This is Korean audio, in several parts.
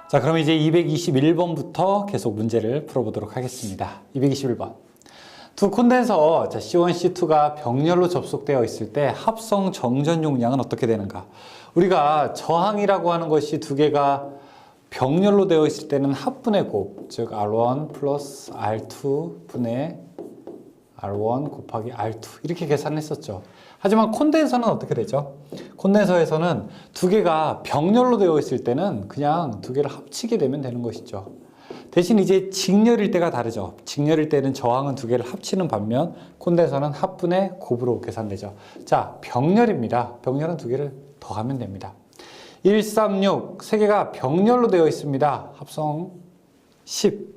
자, 그럼 이제 221번부터 계속 문제를 풀어보도록 하겠습니다. 221번. 두 콘덴서 C1, C2가 병렬로 접속되어 있을 때 합성 정전 용량은 어떻게 되는가? 우리가 저항이라고 하는 것이 두 개가 병렬로 되어 있을 때는 합분의 곱, 즉 R1 플러스 R2 분의 R1 곱하기 R2 이렇게 계산했었죠. 하지만 콘덴서는 어떻게 되죠? 콘덴서에서는 두 개가 병렬로 되어 있을 때는 그냥 두 개를 합치게 되면 되는 것이죠. 대신 이제 직렬일 때가 다르죠. 직렬일 때는 저항은 두 개를 합치는 반면 콘덴서는 합분의 곱으로 계산되죠. 자, 병렬입니다. 병렬은 두 개를 더하면 됩니다. 136, 세 개가 병렬로 되어 있습니다. 합성 10.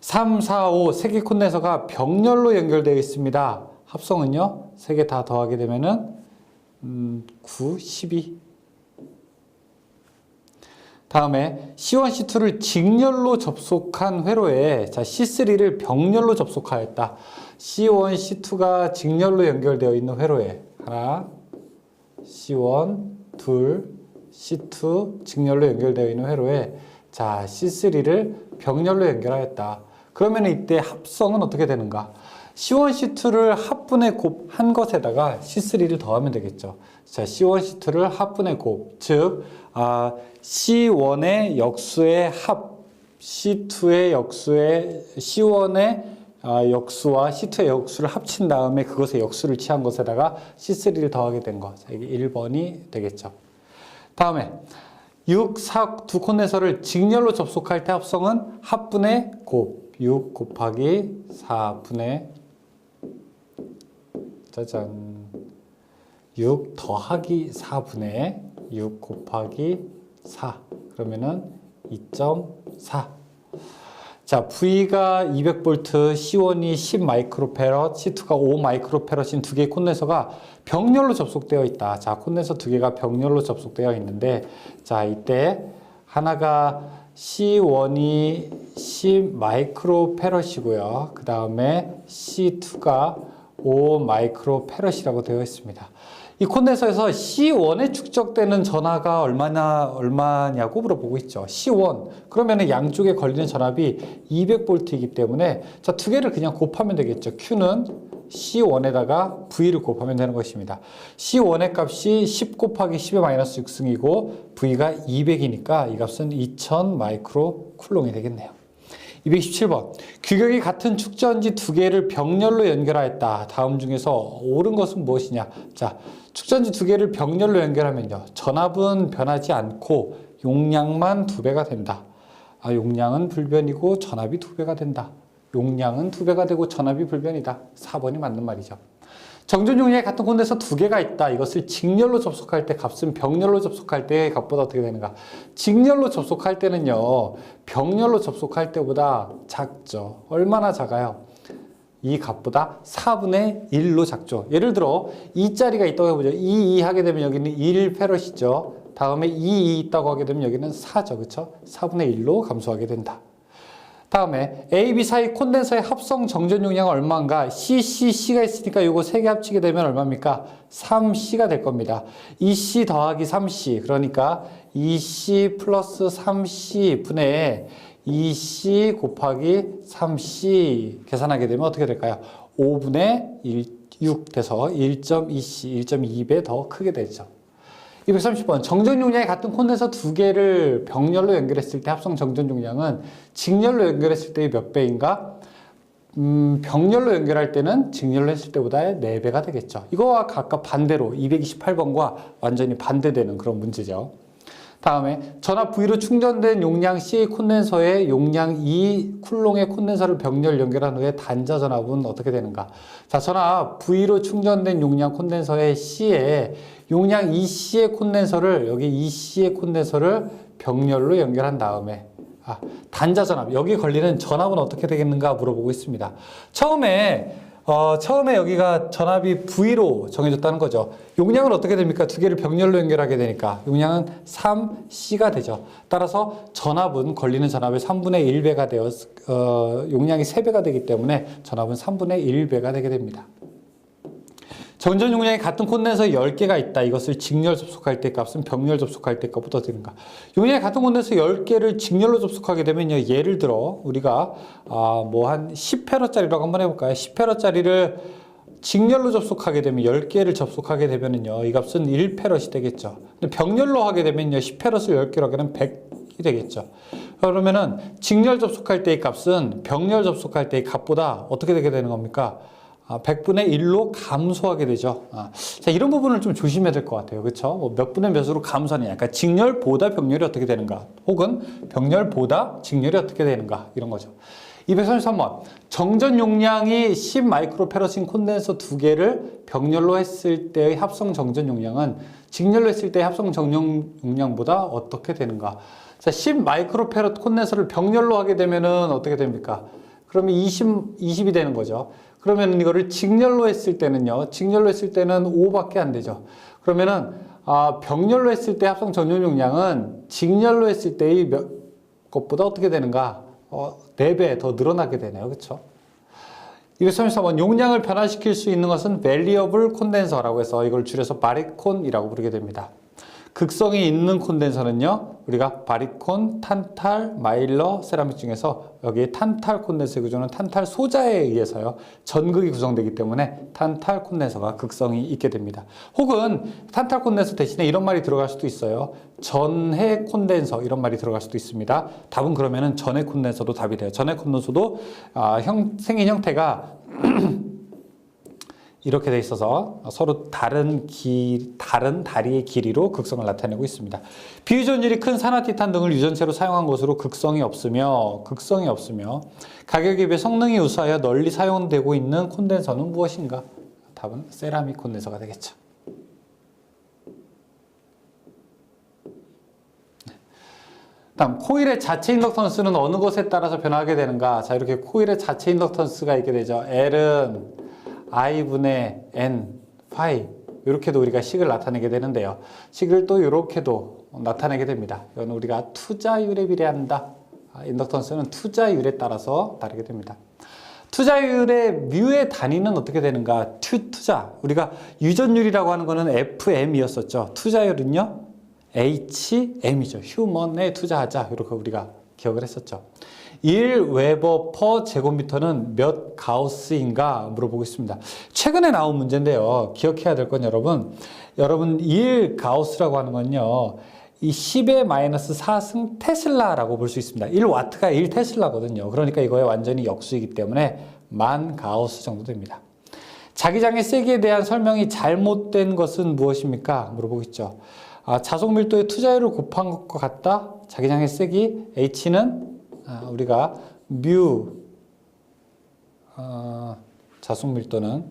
3, 4, 5, 세 개 콘덴서가 병렬로 연결되어 있습니다. 합성은요, 세 개 다 더하게 되면은 9, 12. 다음에 C1, C2를 직렬로 접속한 회로에 자, C3를 병렬로 접속하였다. C1, C2가 직렬로 연결되어 있는 회로에 하나, C1, 둘, C2 직렬로 연결되어 있는 회로에 자, C3를 병렬로 연결하였다. 그러면 이때 합성은 어떻게 되는가? C1, C2를 합분의 곱 한 것에다가 C3를 더하면 되겠죠. 자, C1, C2를 합분의 곱, 즉 C1의 역수의 합, C2의 역수의 C1의 역수와 C2의 역수를 합친 다음에 그것의 역수를 취한 것에다가 C3를 더하게 된 것. 자, 이게 1번이 되겠죠. 다음에 6, 4 두 콘덴서를 직렬로 접속할 때 합성은 합분의 곱, 6 곱하기 4분의 짜잔 6 더하기 4분의 6 곱하기 4 그러면은 2.4. 자, V가 200V, C1이 10 마이크로페럿, C2가 5 마이크로페럿인 두 개의 콘덴서가 병렬로 접속되어 있다. 자, 콘덴서 두 개가 병렬로 접속되어 있는데 자, 이때 하나가 C1이 10 마이크로페럿이고요. 그 다음에 C2가 5 마이크로페럿이라고 되어 있습니다. 이 콘덴서에서 C1에 축적되는 전하가 얼마냐고 물어보고 있죠. C1. 그러면 양쪽에 걸리는 전압이 200V이기 때문에 자, 두 개를 그냥 곱하면 되겠죠. Q는 C1에다가 V를 곱하면 되는 것입니다. C1의 값이 10 곱하기 10의 마이너스 6승이고 V가 200이니까 이 값은 2000 마이크로 쿨롱이 되겠네요. 227번. 규격이 같은 축전지 두 개를 병렬로 연결하였다. 다음 중에서 옳은 것은 무엇이냐? 자, 축전지 두 개를 병렬로 연결하면요. 전압은 변하지 않고 용량만 2배가 된다. 용량은 불변이고 전압이 2배가 된다. 용량은 2배가 되고 전압이 불변이다. 4번이 맞는 말이죠. 정전 용량이 같은 콘덴서 두 개가 있다. 이것을 직렬로 접속할 때 값은 병렬로 접속할 때의 값보다 어떻게 되는가? 직렬로 접속할 때는요. 병렬로 접속할 때보다 작죠. 얼마나 작아요? 이 값보다 4분의 1로 작죠. 예를 들어 2짜리가 있다고 해보죠. 2 하게 되면 여기는 1페럿이죠. 다음에 2 있다고 하게 되면 여기는 4죠. 그렇죠? 4분의 1로 감소하게 된다. 다음에 A, B 사이 콘덴서의 합성 정전 용량은 얼마인가? C, C, C가 있으니까 이거 세 개 합치게 되면 얼마입니까? 3C가 될 겁니다. 2C 더하기 3C 그러니까 2C 플러스 3C 분의 2C 곱하기 3C 계산하게 되면 어떻게 될까요? 5분의 6 돼서 1.2C, 1.2배 더 크게 되죠. 230번. 정전 용량이 같은 콘덴서 두 개를 병렬로 연결했을 때 합성 정전 용량은 직렬로 연결했을 때 몇 배인가? 병렬로 연결할 때는 직렬로 했을 때보다 4배가 되겠죠. 이거와 각각 반대로 228번과 완전히 반대되는 그런 문제죠. 다음에 전압 V로 충전된 용량 C 콘덴서에 용량 E 쿨롱의 콘덴서를 병렬 연결한 후에 단자 전압은 어떻게 되는가? 자, 전압 V로 충전된 용량 콘덴서에 C에 용량 EC의 콘덴서를 여기 EC의 콘덴서를 병렬로 연결한 다음에 단자 전압, 여기 걸리는 전압은 어떻게 되겠는가 물어보고 있습니다. 처음에 여기가 전압이 V로 정해졌다는 거죠. 용량은 어떻게 됩니까? 두 개를 병렬로 연결하게 되니까 용량은 3C가 되죠. 따라서 전압은 걸리는 전압의 3분의 1배가 되어 용량이 3배가 되기 때문에 전압은 3분의 1배가 되게 됩니다. 정전 용량이 같은 콘덴서 10개가 있다. 이것을 직렬 접속할 때 값은 병렬 접속할 때 값보다 어떻게 되는가? 용량이 같은 콘덴서 10개를 직렬로 접속하게 되면요. 예를 들어 우리가 뭐 한 10회로짜리라고 한번 해볼까요? 10회로짜리를 직렬로 접속하게 되면 10개를 접속하게 되면은요. 이 값은 1페럿이 되겠죠. 근데 병렬로 하게 되면요. 10페럿을 10개로 하게 되면 100이 되겠죠. 그러면은 직렬 접속할 때의 값은 병렬 접속할 때의 값보다 어떻게 되게 되는 겁니까? 100분의 1로 감소하게 되죠. 자, 이런 부분을 좀 조심해야 될 것 같아요. 그렇죠? 뭐 몇 분의 몇으로 감소하느냐. 그러니까 직렬보다 병렬이 어떻게 되는가. 혹은 병렬보다 직렬이 어떻게 되는가. 이런 거죠. 233번. 정전 용량이 10 마이크로페럿인 콘덴서 2개를 병렬로 했을 때의 합성 정전 용량은 직렬로 했을 때의 합성 정전 용량보다 어떻게 되는가. 자, 10 마이크로페럿 콘덴서를 병렬로 하게 되면은 어떻게 됩니까? 그러면 20이 되는 거죠. 그러면 이거를 직렬로 했을 때는요. 직렬로 했을 때는 5밖에 안 되죠. 그러면은 병렬로 했을 때 합성 정전 용량은 직렬로 했을 때의 것보다 어떻게 되는가? 4배 더 늘어나게 되네요. 그렇죠? 233번. 용량을 변화시킬 수 있는 것은 variable 콘덴서라고 해서 이걸 줄여서 바리콘이라고 부르게 됩니다. 극성이 있는 콘덴서는요. 우리가 바리콘, 탄탈, 마일러, 세라믹 중에서 여기 탄탈 콘덴서의 구조는 탄탈 소자에 의해서요. 전극이 구성되기 때문에 탄탈 콘덴서가 극성이 있게 됩니다. 혹은 탄탈 콘덴서 대신에 이런 말이 들어갈 수도 있어요. 전해 콘덴서 이런 말이 들어갈 수도 있습니다. 답은 그러면은 전해 콘덴서도 답이 돼요. 전해 콘덴서도 생긴 형태가 이렇게 돼 있어서 서로 다른 다리의 길이로 극성을 나타내고 있습니다. 비유전율이 큰 산화티탄 등을 유전체로 사용한 것으로 극성이 없으며 가격에 비해 성능이 우수하여 널리 사용되고 있는 콘덴서는 무엇인가? 답은 세라믹 콘덴서가 되겠죠. 다음, 코일의 자체 인덕턴스는 어느 것에 따라서 변화하게 되는가? 자, 이렇게 코일의 자체 인덕턴스가 있게 되죠. L은 I분의 N, 파이 이렇게도 우리가 식을 나타내게 되는데요. 식을 또 이렇게도 나타내게 됩니다. 이건 우리가 투자율에 비례한다. 인덕턴스는 투자율에 따라서 다르게 됩니다. 투자율의 뮤의 단위는 어떻게 되는가? 투자. 우리가 유전율이라고 하는 거는 FM이었었죠. 투자율은요? HM이죠. 휴먼에 투자하자. 이렇게 우리가 기억을 했었죠. 1웨버 퍼 제곱미터는 몇 가우스인가 물어보고 있습니다. 최근에 나온 문제인데요. 기억해야 될 건 여러분 1 가우스라고 하는 건요. 이 10의 마이너스 4승 테슬라라고 볼 수 있습니다. 1와트가 1 테슬라거든요. 그러니까 이거에 완전히 역수이기 때문에 10,000 가우스 정도 됩니다. 자기장의 세기에 대한 설명이 잘못된 것은 무엇입니까? 물어보고 있죠. 자속 밀도의 투자율을 곱한 것과 같다. 자기장의 세기 H는 우리가 뮤 자속 밀도는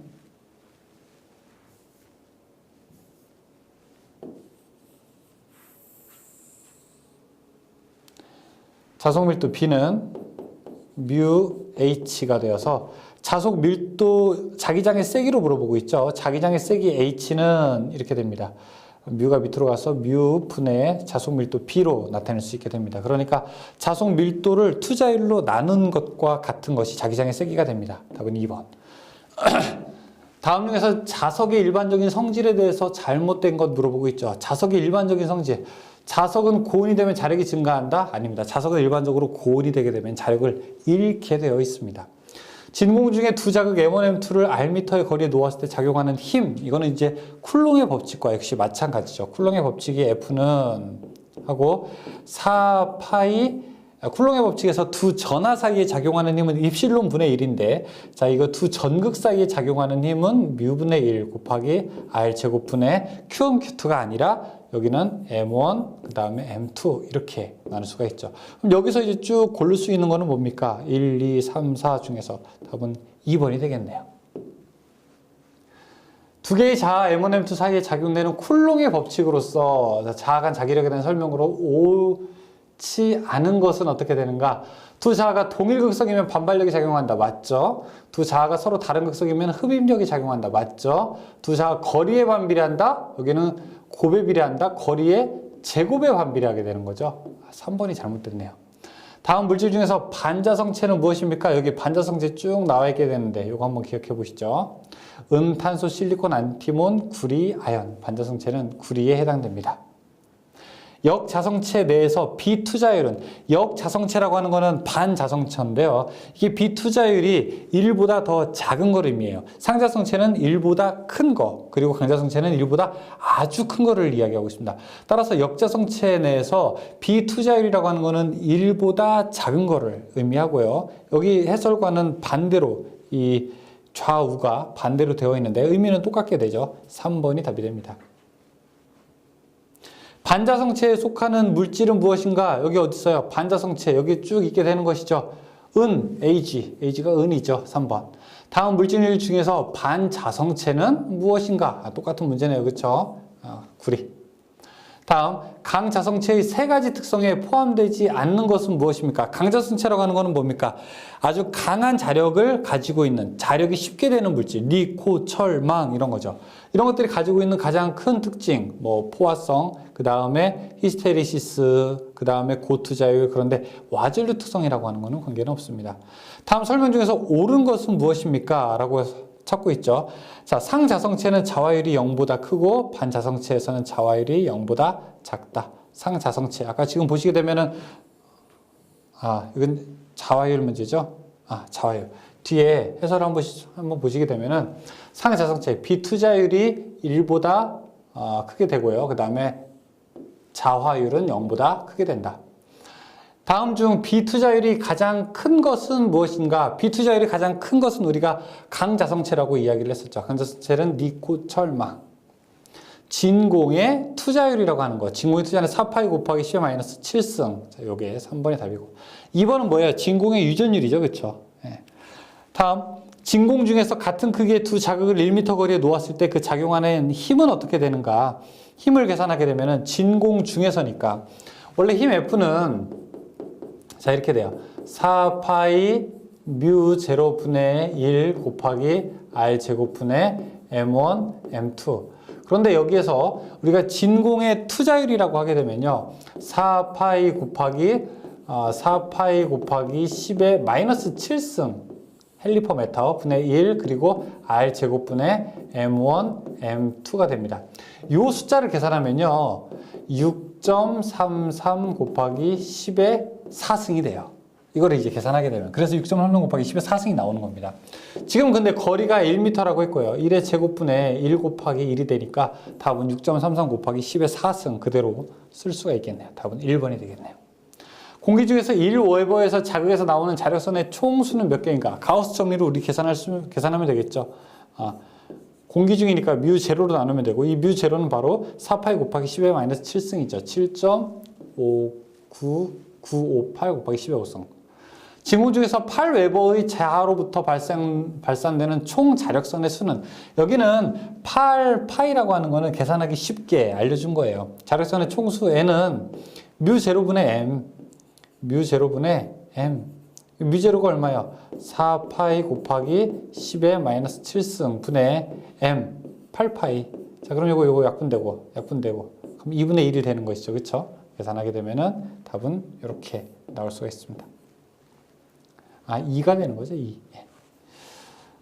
자속 밀도 B는 뮤 H가 되어서 자속 밀도 자기장의 세기로 물어보고 있죠. 자기장의 세기 H는 이렇게 됩니다. 뮤가 밑으로 가서 뮤 분의 자속 밀도 B로 나타낼 수 있게 됩니다. 그러니까 자속 밀도를 투자율로 나눈 것과 같은 것이 자기장의 세기가 됩니다. 답은 2번. 다음 중에서 자석의 일반적인 성질에 대해서 잘못된 것 물어보고 있죠. 자석의 일반적인 성질. 자석은 고온이 되면 자력이 증가한다? 아닙니다. 자석은 일반적으로 고온이 되게 되면 자력을 잃게 되어 있습니다. 진공 중에 두 자극 M1, M2를 R미터의 거리에 놓았을 때 작용하는 힘, 이거는 이제 쿨롱의 법칙과 역시 마찬가지죠. 쿨롱의 법칙이 F는 하고 4파이, 쿨롱의 법칙에서 두 전하 사이에 작용하는 힘은 입실론 분의 1인데, 자, 이거 두 전극 사이에 작용하는 힘은 뮤분의 1 곱하기 R 제곱분의 Q1, Q2가 아니라 여기는 M1, 그 다음에 M2 이렇게 나눌 수가 있죠. 그럼 여기서 이제 쭉 고를 수 있는 거는 뭡니까? 1, 2, 3, 4 중에서 답은 2번이 되겠네요. 두 개의 자아 M1, M2 사이에 작용되는 쿨롱의 법칙으로서 자아 간 자기력에 대한 설명으로 옳지 않은 것은 어떻게 되는가? 두 자아가 동일 극성이면 반발력이 작용한다. 맞죠? 두 자아가 서로 다른 극성이면 흡입력이 작용한다. 맞죠? 두 자아가 거리에 반비례한다. 여기는 곱에 비례한다. 거리에 제곱에 반비례하게 되는 거죠. 3번이 잘못됐네요. 다음 물질 중에서 반자성체는 무엇입니까? 여기 반자성체 쭉 나와 있게 되는데 이거 한번 기억해 보시죠. 탄소, 실리콘, 안티몬, 구리, 아연. 반자성체는 구리에 해당됩니다. 역자성체 내에서 비투자율은, 역자성체라고 하는 거는 반자성체인데요. 이게 비투자율이 1보다 더 작은 걸 의미해요. 상자성체는 1보다 큰 거, 그리고 강자성체는 1보다 아주 큰 거를 이야기하고 있습니다. 따라서 역자성체 내에서 비투자율이라고 하는 거는 1보다 작은 거를 의미하고요. 여기 해설과는 반대로 이 좌우가 반대로 되어 있는데 의미는 똑같게 되죠. 3번이 답이 됩니다. 반자성체에 속하는 물질은 무엇인가? 여기 어디 있어요? 반자성체 여기 쭉 있게 되는 것이죠. Ag가 은이죠. 3번. 다음 물질 중에서 반자성체는 무엇인가? 똑같은 문제네요. 그렇죠? 구리. 다음 강자성체의 세 가지 특성에 포함되지 않는 것은 무엇입니까? 강자성체라고 하는 것은 뭡니까? 아주 강한 자력을 가지고 있는, 자력이 쉽게 되는 물질, 리, 코, 철, 망 이런 거죠. 이런 것들이 가지고 있는 가장 큰 특징, 뭐 포화성, 그 다음에 히스테리시스, 그 다음에 고투자율, 그런데 와전류 특성이라고 하는 것은 관계는 없습니다. 다음 설명 중에서 옳은 것은 무엇입니까? 라고 해서 찾고 있죠. 자, 상자성체는 자화율이 0보다 크고 반자성체에서는 자화율이 0보다 작다. 상자성체. 아까 지금 보시게 되면은 이건 자화율 문제죠. 자화율. 뒤에 해설 한번 보시게 되면은 상자성체 비투자율이 1보다 크게 되고요. 그 다음에 자화율은 0보다 크게 된다. 다음 중 비투자율이 가장 큰 것은 무엇인가? 비투자율이 가장 큰 것은 우리가 강자성체라고 이야기를 했었죠. 강자성체는 니코, 철, 망. 진공의 투자율이라고 하는 거. 진공의 투자는 4파이 곱하기 10-의 7승. 자, 요게 3번이 답이고. 2번은 뭐예요? 진공의 유전율이죠. 그렇죠? 네. 다음 진공 중에서 같은 크기의 두 자극을 1m 거리에 놓았을 때 그 작용하는 힘은 어떻게 되는가? 힘을 계산하게 되면은 진공 중에서니까 원래 힘 F는 자, 이렇게 돼요. 4파이 뮤 제로분의 1 곱하기 R 제곱분의 M1, M2. 그런데 여기에서 우리가 진공의 투자율이라고 하게 되면요. 4파이 곱하기 10의 마이너스 7승 헬리퍼메터 분의 1 그리고 R 제곱분의 M1, M2가 됩니다. 이 숫자를 계산하면요. 6.33 곱하기 10의 4승이 돼요. 이거를 이제 계산하게 되면. 그래서 6.33 곱하기 10의 4승이 나오는 겁니다. 지금 근데 거리가 1m라고 했고요. 1의 제곱분의 1 곱하기 1이 되니까 답은 6.33 곱하기 10의 4승 그대로 쓸 수가 있겠네요. 답은 1번이 되겠네요. 공기 중에서 1웨버에서 자극에서 나오는 자력선의 총수는 몇 개인가? 가우스 정리로 우리 계산하면 되겠죠. 공기 중이니까 뮤 제로로 나누면 되고 이 뮤 제로는 바로 4파이 곱하기 10의 마이너스 7승이죠. 7.59958 곱하기 10의 5승. 진공 중에서 8웨버의 자로부터 발산되는 총 자력선의 수는 여기는 8파이라고 하는 거는 계산하기 쉽게 알려준 거예요. 자력선의 총수 N은 뮤 제로분의 M, 뮤 제로분의 M. 뮤 제로가 얼마예요? 4파이 곱하기 10의 마이너스 7승 분의 M 8파이. 자, 그럼 요거 약분되고 그럼 2분의 1이 되는 것이죠. 그렇죠? 계산하게 되면은 답은 이렇게 나올 수가 있습니다. 2가 되는 거죠. 2.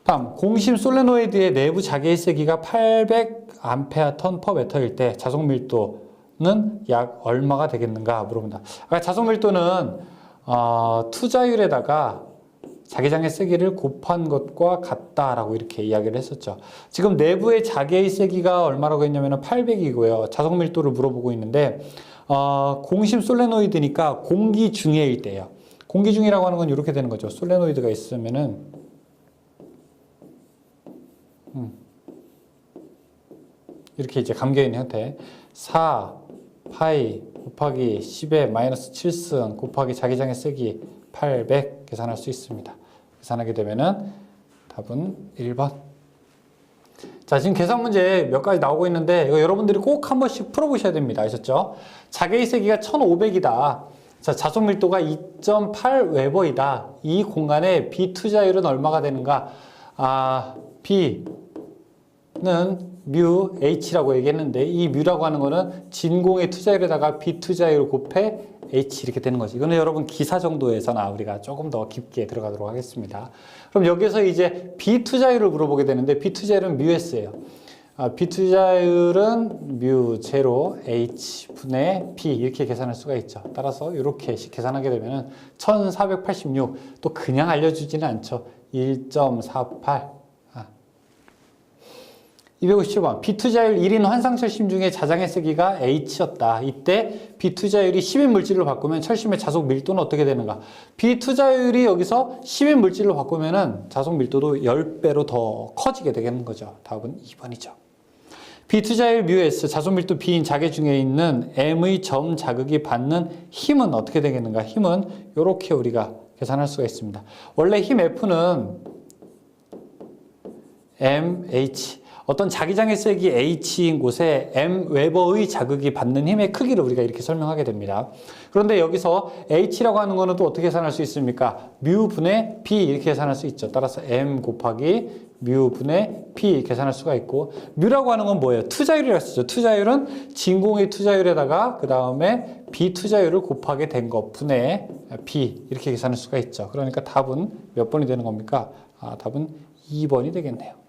다음 공심 솔레노이드의 내부 자개의 세기가 800A/m/m일 때 자속 밀도는 약 얼마가 되겠는가 물어본다. 자속 밀도는 투자율에다가 자기장의 세기를 곱한 것과 같다라고 이렇게 이야기를 했었죠. 지금 내부의 자개의 세기가 얼마라고 했냐면 800이고요. 자속 밀도를 물어보고 있는데 공심 솔레노이드니까 공기 중해일 때예요. 공기 중이라고 하는 건 이렇게 되는 거죠. 솔레노이드가 있으면은 이렇게 이제 감겨있는 형태 4파이 곱하기 10의 마이너스 7승 곱하기 자기장의 세기 800 계산할 수 있습니다. 계산하게 되면은 답은 1번. 자, 지금 계산 문제 몇 가지 나오고 있는데 이거 여러분들이 꼭 한 번씩 풀어보셔야 됩니다. 아셨죠? 자개의 세기가 1500이다. 자, 자속 밀도가 2.8웨버이다. 이 공간의 B 투자율은 얼마가 되는가? B 뮤 H라고 얘기했는데 이 뮤라고 하는 거는 진공의 투자율에다가 비투자율 곱해 H 이렇게 되는 거지. 이거는 여러분 기사 정도에서나 우리가 조금 더 깊게 들어가도록 하겠습니다. 그럼 여기서 이제 비투자율을 물어보게 되는데 비투자율은 뮤S예요. 비투자율은 뮤 제로 H 분의 B 이렇게 계산할 수가 있죠. 따라서 이렇게 계산하게 되면은 1486 또 그냥 알려주지는 않죠. 1.48 257번 비투자율 1인 환상철심 중에 자장의 세기가 H였다. 이때 비투자율이 10인 물질로 바꾸면 철심의 자속 밀도는 어떻게 되는가? 비투자율이 여기서 10인 물질로 바꾸면은 자속 밀도도 10배로 더 커지게 되겠는 거죠. 답은 2번이죠. 비투자율 뮤S 자속 밀도 B인 자개 중에 있는 M의 점 자극이 받는 힘은 어떻게 되겠는가? 힘은 이렇게 우리가 계산할 수가 있습니다. 원래 힘 F는 MH 어떤 자기장의 세기 H인 곳에 M 웨버의 자극이 받는 힘의 크기를 우리가 이렇게 설명하게 됩니다. 그런데 여기서 H라고 하는 거는 또 어떻게 계산할 수 있습니까? 뮤 분의 B 이렇게 계산할 수 있죠. 따라서 M 곱하기 뮤 분의 P 계산할 수가 있고 뮤라고 하는 건 뭐예요? 투자율이라고 쓰죠. 투자율은 진공의 투자율에다가 그 다음에 비투자율을 곱하게 된 것 분의 B 이렇게 계산할 수가 있죠. 그러니까 답은 몇 번이 되는 겁니까? 답은 2번이 되겠네요.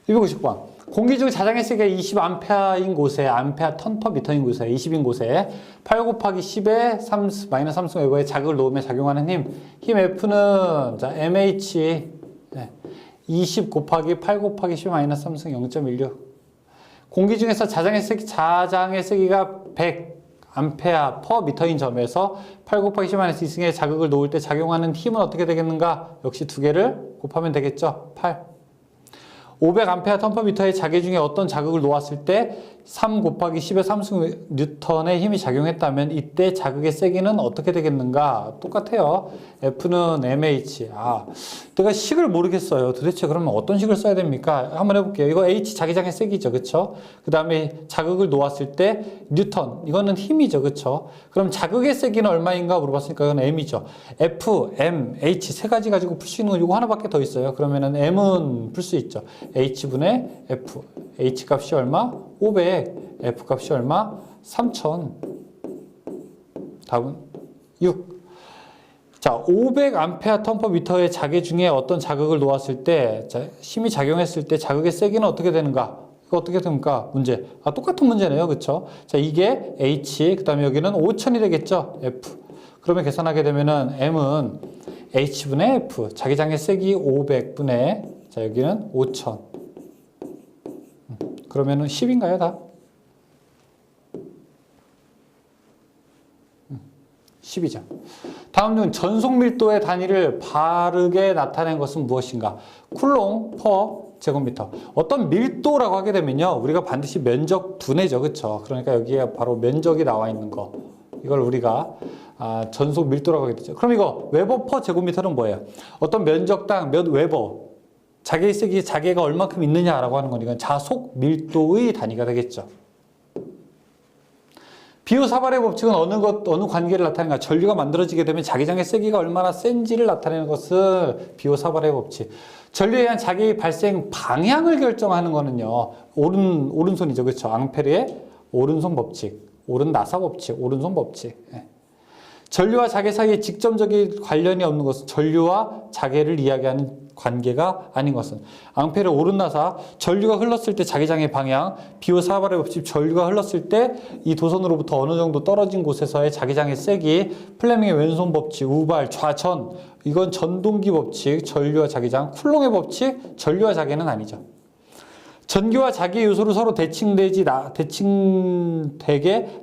250번. 공기 중 자장의 세기가 20A인 곳에, 암페아 턴/미터인 곳에, 20인 곳에 8 곱하기 10의 3, 마이너스 3승 웨버의 자극을 놓으며 작용하는 힘. 힘 F는, 자, MH, 20 곱하기 8 곱하기 10 마이너스 3승 0.16. 공기 중에서 자장의 세기가 100 암페아 퍼 미터인 점에서 8 곱하기 10 마이너스 2승의 자극을 놓을 때 작용하는 힘은 어떻게 되겠는가? 역시 두 개를 곱하면 되겠죠. 8. 500A 턴/미터의 자개 중에 어떤 자극을 놓았을 때 3 곱하기 10의 3승 뉴턴의 힘이 작용했다면 이때 자극의 세기는 어떻게 되겠는가? 똑같아요. F는 MH. 내가 식을 모르겠어요. 도대체 그러면 어떤 식을 써야 됩니까? 한번 해볼게요. 이거 H 자기장의 세기죠. 그쵸? 그 다음에 자극을 놓았을 때 뉴턴. 이거는 힘이죠. 그쵸? 그럼 자극의 세기는 얼마인가 물어봤으니까 이건 M이죠. F, M, H 세 가지 가지고 풀 수 있는 건 이거 하나밖에 더 있어요. 그러면은 M은 풀 수 있죠. H분의 F. H 값이 얼마? 500. F 값이 얼마? 3000. 답은 6. 자, 500A 턴/미터의 자개 중에 어떤 자극을 놓았을 때, 힘이 작용했을 때 자극의 세기는 어떻게 되는가? 이거 어떻게 됩니까? 문제. 똑같은 문제네요. 그쵸? 자, 이게 H, 그 다음에 여기는 5000이 되겠죠? F. 그러면 계산하게 되면은 M은 H분의 F, 자기장의 세기 500분의, 자, 여기는 5000. 그러면은 10인가요, 다? 10이죠. 다음 중 전속 밀도의 단위를 바르게 나타낸 것은 무엇인가? 쿨롱 퍼 제곱미터. 어떤 밀도라고 하게 되면요, 우리가 반드시 면적 분해죠, 그렇죠? 그러니까 여기에 바로 면적이 나와 있는 거, 이걸 우리가 전속 밀도라고 하게 되죠. 그럼 이거 웨버 퍼 제곱미터는 뭐예요? 어떤 면적당 몇 웨버, 자개의 세기 자개가 얼마큼 있느냐라고 하는 건 이건 자속 밀도의 단위가 되겠죠. 비오사발의 법칙은 어느 관계를 나타내는가? 전류가 만들어지게 되면 자기장의 세기가 얼마나 센지를 나타내는 것을 비오사발의 법칙. 전류에 의한 자기의 발생 방향을 결정하는 거는요, 오른손이죠. 그렇죠? 앙페르의 오른손 법칙, 오른나사 법칙, 오른손 법칙. 전류와 자개 사이에 직접적인 관련이 없는 것은 전류와 자개를 이야기하는 관계가 아닌 것은 앙페르 오른나사, 전류가 흘렀을 때 자기장의 방향, 비오사발의 법칙, 전류가 흘렀을 때 이 도선으로부터 어느 정도 떨어진 곳에서의 자기장의 세기, 플레밍의 왼손 법칙, 우발, 좌전, 이건 전동기 법칙, 전류와 자기장, 쿨롱의 법칙, 전류와 자개는 아니죠. 전기와 자기 요소를 서로 대칭되게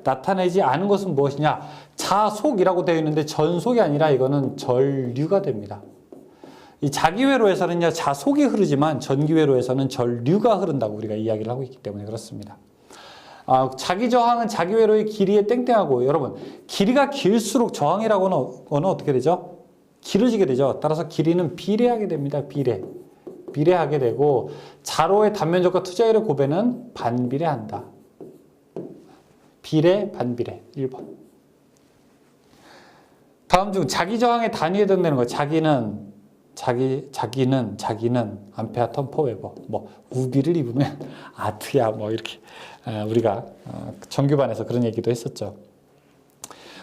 나타내지 않은 것은 무엇이냐? 자속이라고 되어 있는데 전속이 아니라 이거는 전류가 됩니다. 이 자기회로에서는요, 자속이 흐르지만 전기회로에서는 전류가 흐른다고 우리가 이야기를 하고 있기 때문에 그렇습니다. 자기 저항은 자기 회로의 길이에 땡땡하고, 여러분, 길이가 길수록 저항이라고는 어떻게 되죠? 길어지게 되죠. 따라서 길이는 비례하게 됩니다. 비례하게 되고, 자로의 단면적과 투자율의 곱해는 반비례한다. 비례, 반비례. 1번. 다음 중 자기 저항의 단위에 해당되는 거. 자기는 자기는 암페어 턴 퍼 웨버. 뭐 우비를 입으면 아트야. 뭐 이렇게 우리가 정규반에서 그런 얘기도 했었죠.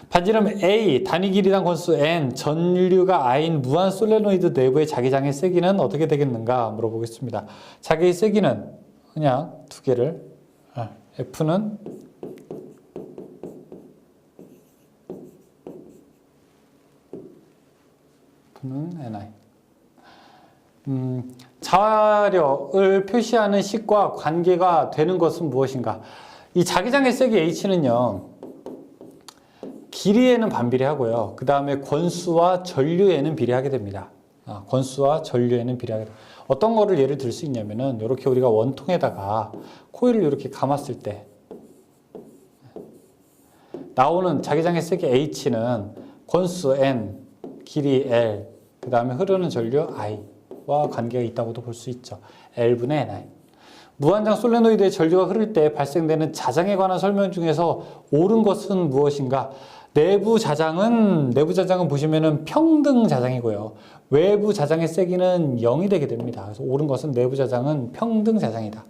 반지름 A, 단위 길이당 건수 N, 전류가 I인 무한 솔레노이드 내부의 자기장의 세기는 어떻게 되겠는가 물어보겠습니다. 자기의 세기는 그냥 두 개를 F는 NI. 자화력을 표시하는 식과 관계가 되는 것은 무엇인가? 이 자기장의 세기 H는요, 길이에는 반비례하고요. 그 다음에 권수와 전류에는 비례하게 됩니다. 권수와 전류에는 비례하게 됩니다. 어떤 거를 예를 들 수 있냐면은, 이렇게 우리가 원통에다가 코일을 이렇게 감았을 때, 나오는 자기장의 세기 H는 권수 N, 길이 L, 그 다음에 흐르는 전류 I와 관계가 있다고도 볼 수 있죠. L분의 NI. 무한장 솔레노이드의 전류가 흐를 때 발생되는 자장에 관한 설명 중에서 옳은 것은 무엇인가? 내부 자장은 보시면은 평등 자장이고요. 외부 자장의 세기는 0이 되게 됩니다. 그래서 옳은 것은 내부 자장은 평등 자장이다.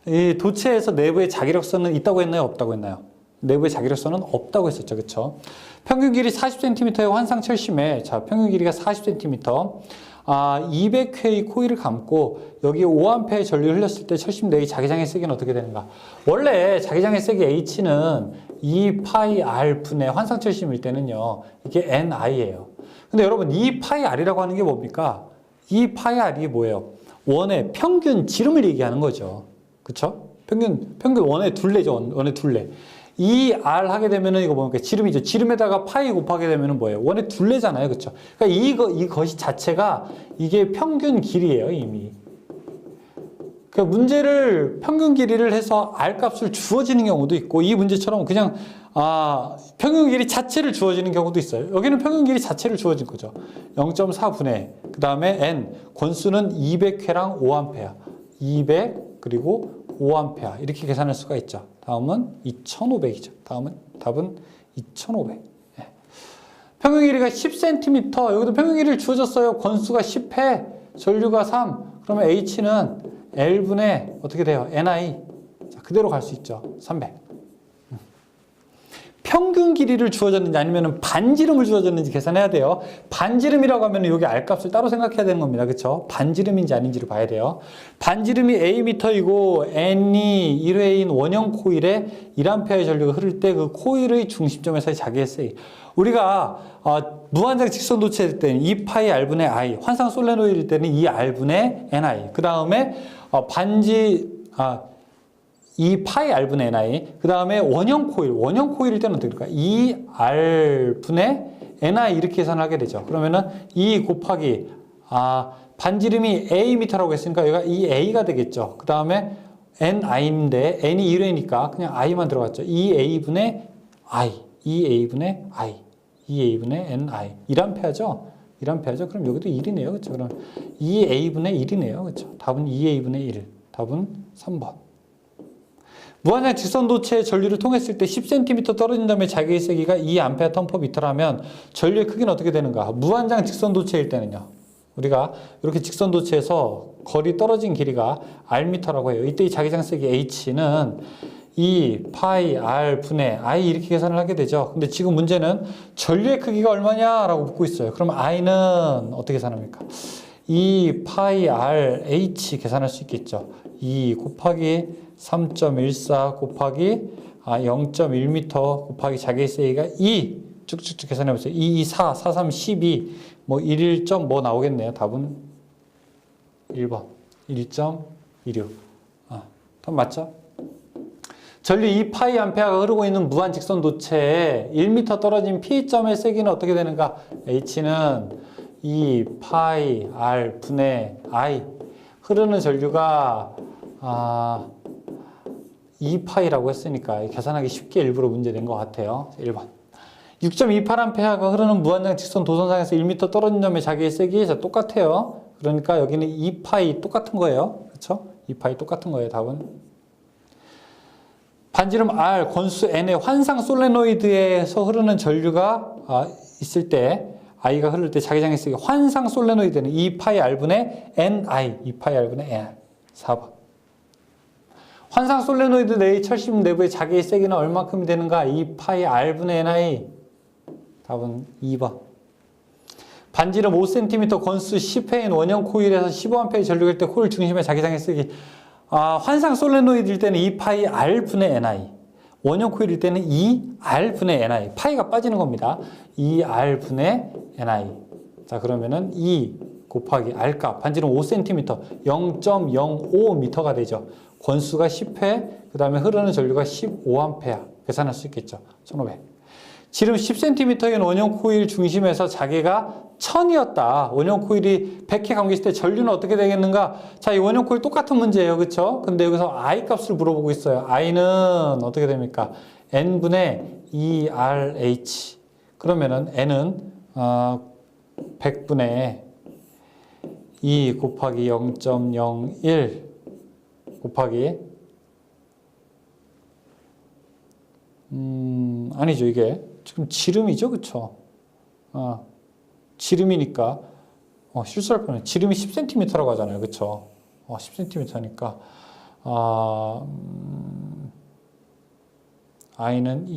이 도체에서 내부의 자기력선은 있다고 했나요? 없다고 했나요? 내부의 자기력선은 없다고 했었죠. 그렇죠? 평균 길이 40cm의 환상 철심에, 자, 평균 길이가 40cm, 200회의 코일을 감고 여기에 5A의 전류를 흘렸을 때 철심 내의 자기장의 세기는 어떻게 되는가? 원래 자기장의 세기 H는 2πr 분의 환상 철심일 때는요, 이게 NI예요. 근데 여러분, 2πr이라고 하는 게 뭡니까? 2πr이 뭐예요? 원의 평균 지름을 얘기하는 거죠. 그쵸? 평균 원의 둘레죠. 원의 둘레. 이 R 하게 되면은 이거 뭡니까? 지름이죠. 지름에다가 파이 곱하게 되면은 뭐예요? 원의 둘레잖아요. 그쵸? 그러니까 이것이 자체가 이게 평균 길이에요, 이미. 그러니까 문제를 평균 길이를 해서 R 값을 주어지는 경우도 있고, 이 문제처럼 그냥, 평균 길이 자체를 주어지는 경우도 있어요. 여기는 평균 길이 자체를 주어진 거죠. 0.4분의, 그 다음에 N, 권수는 200회랑 5A. 200, 그리고 5A. 이렇게 계산할 수가 있죠. 다음은 2500이죠. 답은 2500. 예. 평균 길이가 10cm. 여기도 평균 길이를 주어졌어요. 권수가 10회, 전류가 3. 그러면 H는 L분의 어떻게 돼요? NI. 자, 그대로 갈 수 있죠. 300. 평균 길이를 주어졌는지 아니면 반지름을 주어졌는지 계산해야 돼요. 반지름이라고 하면 여기 R값을 따로 생각해야 되는 겁니다. 그렇죠? 반지름인지 아닌지를 봐야 돼요. 반지름이 Am이고 N이 1회인 원형 코일에 1A의 전류가 흐를 때 그 코일의 중심점에서의 자기의 세기. 우리가 무한장 직선 도체일 때는 2파이 R분의 I, 환상 솔레노이드일 때는 2R분의 NI. 그 다음에 이 파이 R분의 NI, 그 다음에 원형 코일일 때는 어떻게 될까? 2R분의 NI 이렇게 계산하게 되죠. 그러면은 2 곱하기, 반지름이 Am라고 했으니까 여기가 2A가 되겠죠. 그 다음에 NI인데, N이 1회니까 그냥 I만 들어갔죠. 2A분의 I, 2A분의 I, 2A분의 NI. 1A죠? 1A죠? 그럼 여기도 1이네요. 그렇죠? 그럼 2A분의 1이네요. 그렇죠? 답은 2A분의 1. 답은 3번. 무한장 직선도체의 전류를 통했을 때 10cm 떨어진 점의 자기의 세기가 2A 턴/m라면 전류의 크기는 어떻게 되는가? 무한장 직선도체일 때는요. 우리가 이렇게 직선도체에서 거리 떨어진 길이가 R라고 해요. 이때 이 자기장 세기 H는 2파이 R 분의 I 이렇게 계산을 하게 되죠. 근데 지금 문제는 전류의 크기가 얼마냐라고 묻고 있어요. 그러면 I는 어떻게 계산합니까? 2파이 R H 계산할 수 있겠죠. 2 곱하기 3.14 곱하기 0.1m 곱하기 자기의 세기가 2 쭉쭉쭉 계산해보세요. 2, 2, 4, 4, 3, 12 뭐 1점 뭐 나오겠네요. 답은 1번 1.16 답 맞죠? 전류 2파이 암페어가 흐르고 있는 무한 직선 도체에 1m 떨어진 P점의 세기는 어떻게 되는가? H는 2파이 R 분의 I 흐르는 전류가 2파이라고 했으니까 계산하기 쉽게 일부러 문제 낸 것 같아요. 1번. 6.28A가 흐르는 무한장 직선 도선상에서 1m 떨어진 점의 자기의 세기 똑같아요. 그러니까 여기는 2파이 똑같은 거예요. 그렇죠? 2파이 똑같은 거예요. 답은. 반지름 R, 권수 N의 환상 솔레노이드에서 흐르는 전류가 있을 때 i가 흐를 때 자기장에 쓰기 환상 솔레노이드는 2파이 r분의 ni, 2파이 r분의 ni. 4번. 환상 솔레노이드 내의 철심 내부의 자기의 세기는 얼마큼이 되는가? 2파이 r분의 ni. 답은 2번. 반지름 5cm 건수 10회인 원형 코일에서 15A의 전류일 때 코일 중심에 자기장에 쓰기. 환상 솔레노이드일 때는 2파이 r분의 ni. 원형 코일일 때는 2r분의 ni. 파이가 빠지는 겁니다. 2r분의 ni. 자, 그러면은 2 곱하기 r값. 반지름 5cm, 0.05m가 되죠. 권수가 10회, 그 다음에 흐르는 전류가 15A. 계산할 수 있겠죠. 1500. 지름 10cm인 원형 코일 중심에서 자기가 1000이었다. 원형 코일이 100회 감겼을 때 전류는 어떻게 되겠는가? 자, 이 원형 코일 똑같은 문제예요. 그쵸? 근데 여기서 I 값을 물어보고 있어요. I는 어떻게 됩니까? N분의 2RH. 그러면은 N은 100분의 2 곱하기 0.01 곱하기 아니죠. 이게 지금 지름이죠. 그쵸? 지름이니까 실수할 뻔해. 지름이 10cm라고 하잖아요. 그쵸? 10cm니까 i는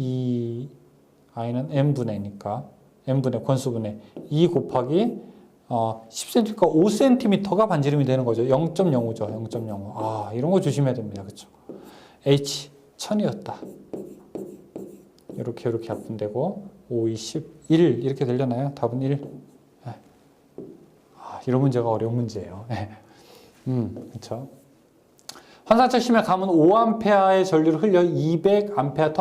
n분의니까 n분의 권수분의 2 곱하기 10cm니까 5cm가 반지름이 되는 거죠. 0.05죠. 0.05. 이런 거 조심해야 됩니다. 그쵸? h 1000이었다. 이렇게 합분되고 5, 21 이렇게 되려나요? 답은 1. 이런 문제가 어려운 문제예요. 그렇죠. 환상철심에 감은 5A의 전류를 흘려 200A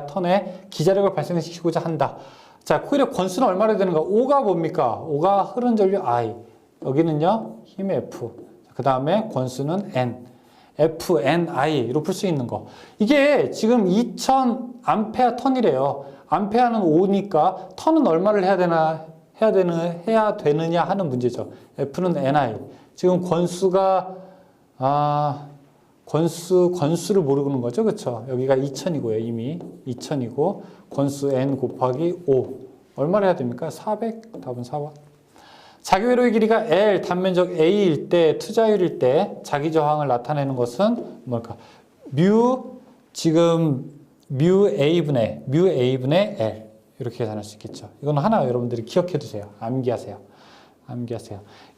턴의 기자력을 발생시키고자 한다. 자, 코일의 권수는 얼마나 되는가? 5가 뭡니까? 5가 흐른 전류 I. 여기는요, 힘 F. 그 다음에 권수는 N. FNI로 풀 수 있는 거. 이게 지금 2000A 턴이래요. 암페어는 5니까 턴은 얼마를 해야 되느냐 하는 문제죠. F는 NI. 지금 권수가 권수를 모르는 거죠. 그렇죠? 여기가 2000이고요. 이미 2000이고 권수 N 곱하기 5. 얼마를 해야 됩니까? 400. 답은 4번. 자기 회로의 길이가 L, 단면적 A일 때, 투자율일 때 자기 저항을 나타내는 것은 뭘까? 지금 뮤 A분의 L 이렇게 계산할 수 있겠죠. 이건 하나 여러분들이 기억해 두세요. 암기하세요.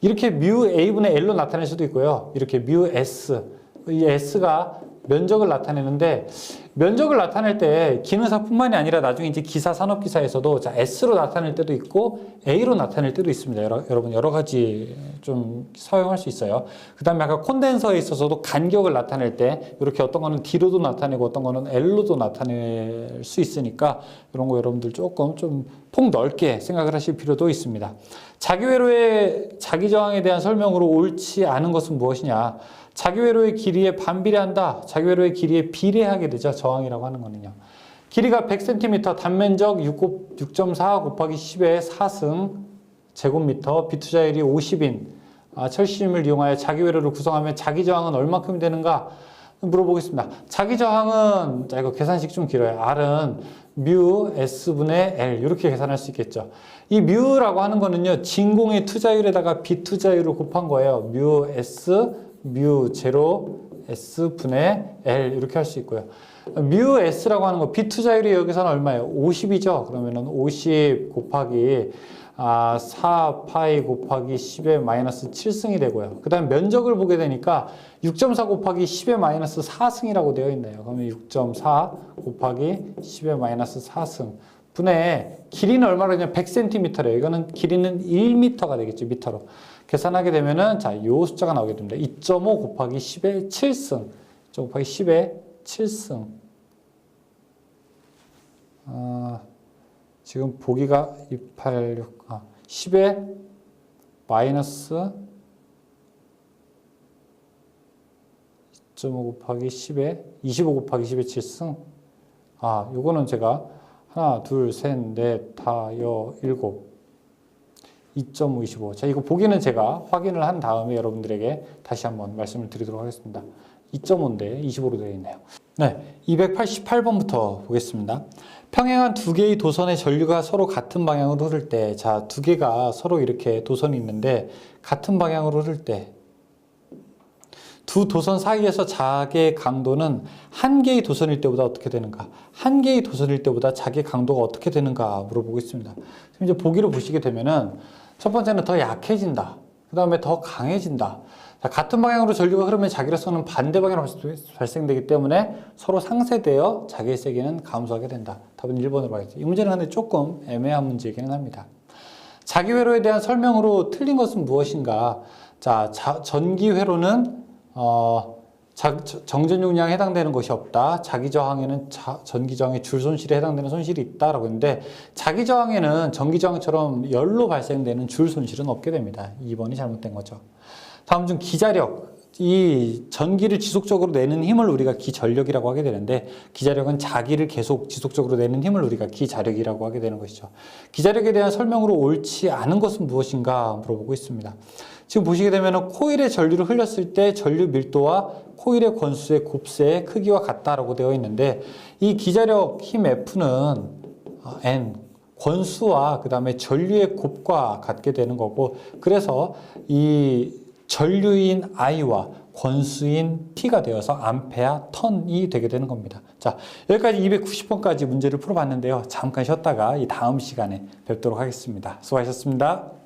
이렇게 뮤 A분의 L로 나타낼 수도 있고요. 이렇게 뮤 S, 이 S가 면적을 나타내는데 면적을 나타낼 때 기능사뿐만이 아니라 나중에 이제 기사, 산업기사에서도 자, S로 나타낼 때도 있고 A로 나타낼 때도 있습니다. 여러분 여러 가지 좀 사용할 수 있어요. 그 다음에 아까 콘덴서에 있어서도 간격을 나타낼 때 이렇게 어떤 거는 D로도 나타내고 어떤 거는 L로도 나타낼 수 있으니까 이런 거 여러분들 조금 좀 폭넓게 생각을 하실 필요도 있습니다. 자기 회로의 자기 저항에 대한 설명으로 옳지 않은 것은 무엇이냐? 자기 회로의 길이에 반비례한다. 자기 회로의 길이에 비례하게 되죠. 저항이라고 하는 거는요. 길이가 100cm, 단면적 6.4 곱하기 10의 4승 제곱미터, 비투자율이 50인 철심을 이용하여 자기 회로를 구성하면 자기 저항은 얼마큼 되는가 물어보겠습니다. 자기 저항은 이거 계산식 좀 길어요. R은 뮤 S분의 L 이렇게 계산할 수 있겠죠. 이 뮤라고 하는 거는요. 진공의 투자율에다가 비투자율을 곱한 거예요. 뮤 S 뮤 제로 S분의 L 이렇게 할 수 있고요. 뮤 S라고 하는 거 비투자율이 여기서는 얼마예요? 50이죠. 그러면은 50 곱하기 4파이 곱하기 10의 마이너스 7승이 되고요. 그 다음 면적을 보게 되니까 6.4 곱하기 10의 마이너스 4승이라고 되어 있네요. 그러면 6.4 곱하기 10의 마이너스 4승 분의 길이는 얼마냐면 100cm래요. 이거는 길이는 1m가 되겠죠. 미터로. 계산하게 되면은 자, 요 숫자가 나오게 됩니다. 2.5 곱하기 10의 7승. 2.5 곱하기 10의 7승. 지금 보기가 286, 10의 마이너스 2.5 곱하기 10의 25 곱하기 10의 7승. 요거는 제가 하나, 둘, 셋, 넷, 다, 일곱. 2.525. 자, 이거 보기는 제가 확인을 한 다음에 여러분들에게 다시 한번 말씀을 드리도록 하겠습니다. 2.5인데 25로 되어 있네요. 네, 288번부터 보겠습니다. 평행한 두 개의 도선의 전류가 서로 같은 방향으로 흐를 때, 자, 두 개가 서로 이렇게 도선이 있는데 같은 방향으로 흐를 때 두 도선 사이에서 자기의 강도는 한 개의 도선일 때보다 어떻게 되는가? 한 개의 도선일 때보다 자기의 강도가 어떻게 되는가 물어보고 있습니다. 지금 이제 보기를 보시게 되면은 첫 번째는 더 약해진다. 그 다음에 더 강해진다. 자, 같은 방향으로 전류가 흐르면 자기로서는 반대 방향으로 발생되기 때문에 서로 상쇄되어 자기의 세기는 감소하게 된다. 답은 1번으로 가겠죠. 이 문제는 근데 조금 애매한 문제이기는 합니다. 자기회로에 대한 설명으로 틀린 것은 무엇인가? 자, 전기회로는 정전 용량에 해당되는 것이 없다. 자기 저항에는 전기 저항의 줄 손실에 해당되는 손실이 있다라고 했는데, 자기 저항에는 전기 저항처럼 열로 발생되는 줄 손실은 없게 됩니다. 2번이 잘못된 거죠. 다음 중 기자력, 이 전기를 지속적으로 내는 힘을 우리가 기전력이라고 하게 되는데, 기자력은 자기를 계속 지속적으로 내는 힘을 우리가 기자력이라고 하게 되는 것이죠. 기자력에 대한 설명으로 옳지 않은 것은 무엇인가 물어보고 있습니다. 지금 보시게 되면 코일에 전류를 흘렸을 때 전류 밀도와 코일의 권수의 곱셈의 크기와 같다라고 되어 있는데, 이 기자력 힘 F는 N, 권수와 그 다음에 전류의 곱과 같게 되는 거고, 그래서 이 전류인 I와 권수인 T가 되어서 암페어 턴이 되게 되는 겁니다. 자, 여기까지 290번까지 문제를 풀어봤는데요. 잠깐 쉬었다가 이 다음 시간에 뵙도록 하겠습니다. 수고하셨습니다.